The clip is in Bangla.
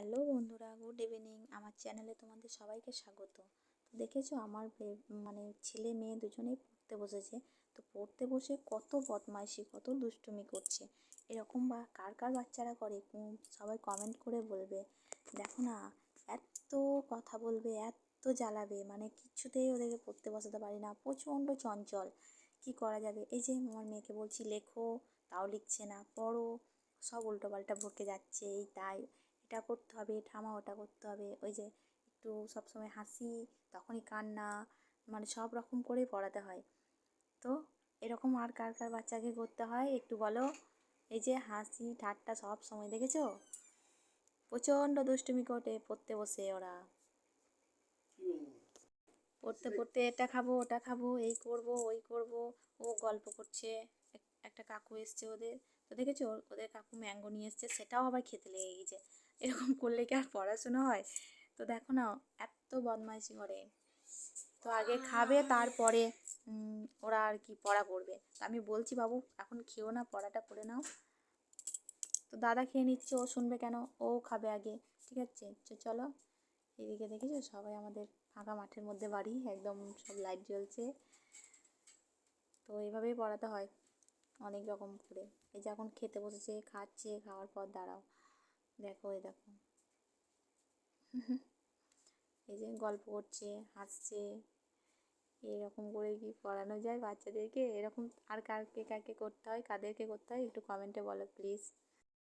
হ্যালো বন্ধুরা, গুড ইভিনিং। আমার চ্যানেলে তোমাদের সবাইকে স্বাগত। তো দেখেছো আমার মানে ছেলে মেয়ে দুজনেই পড়তে বসেছে। তো পড়তে বসে কত বদমাইশি, কত দুষ্টুমি করছে। এরকম বা কার কার বাচ্চারা করে সবাই কমেন্ট করে বলবে। দেখো না, এত কথা বলবে, এত জ্বালাবে, মানে কিছুতেই ওদেরকে পড়তে বসাতে পারি না। প্রচণ্ড চঞ্চল, কি করা যাবে। এই যে আমার মেয়েকে বলছি লেখো, তাও লিখছে না। পড়ো, সব উল্টোপাল্টা বকে যাচ্ছে। এই তাই, এটা করতে হবে, ঠামা ওটা করতে হবে। ওই যে একটু সবসময় হাসি, তখনই কান্না, মানে সব রকম করেই পড়াতে হয়। তো এরকম আর কার কার বাচ্চাকে করতে হয় একটু বলো। এই যে হাসি ঠাট্টা সব সময়, দেখেছো? প্রচণ্ড দুষ্টুমি করে পড়তে বসে ওরা। পড়তে পড়তে এটা খাবো, ওটা খাবো, এই করব, ওই করব। ও গল্প করছে। একটা কাকু এসছে ওদের, তো দেখেছো ওদের কাকু ম্যাঙ্গো নিয়ে এসছে, সেটাও আবার খেতে লেগে গেছে। এরকম করলে কি আর পড়াশোনা হয়? তো দেখো না, এত বদমাইশি করে। তো আগে খাবে, তারপরে ওরা আর কি পড়া করবে। তো আমি বলছি বাবু এখন খেও না, পড়াটা করে নাও। তো দাদা খেয়ে নিচ্ছে, ও শুনবে কেন? ও খাবে আগে। ঠিক আছে, চলো। এদিকে দেখেছো সবাই আমাদের ফাঁকা মাঠের মধ্যে বাড়ি, একদম সব লাইট জ্বলছে। তো এইভাবেই পড়াতে হয়, অনেক রকম করে। এই যে এখন খেতে বসেছে, খাচ্ছে, খাওয়ার পর দাঁড়াও, দেখো এই দেখো। এই যে গল্প করছে, হাসছে। এরকম করে কি পড়ানো যায় বাচ্চাদেরকে? এরকম আর কাকে কাকে করতে হয়, কাদেরকে করতে হয় একটু কমেন্টে বলো প্লিজ।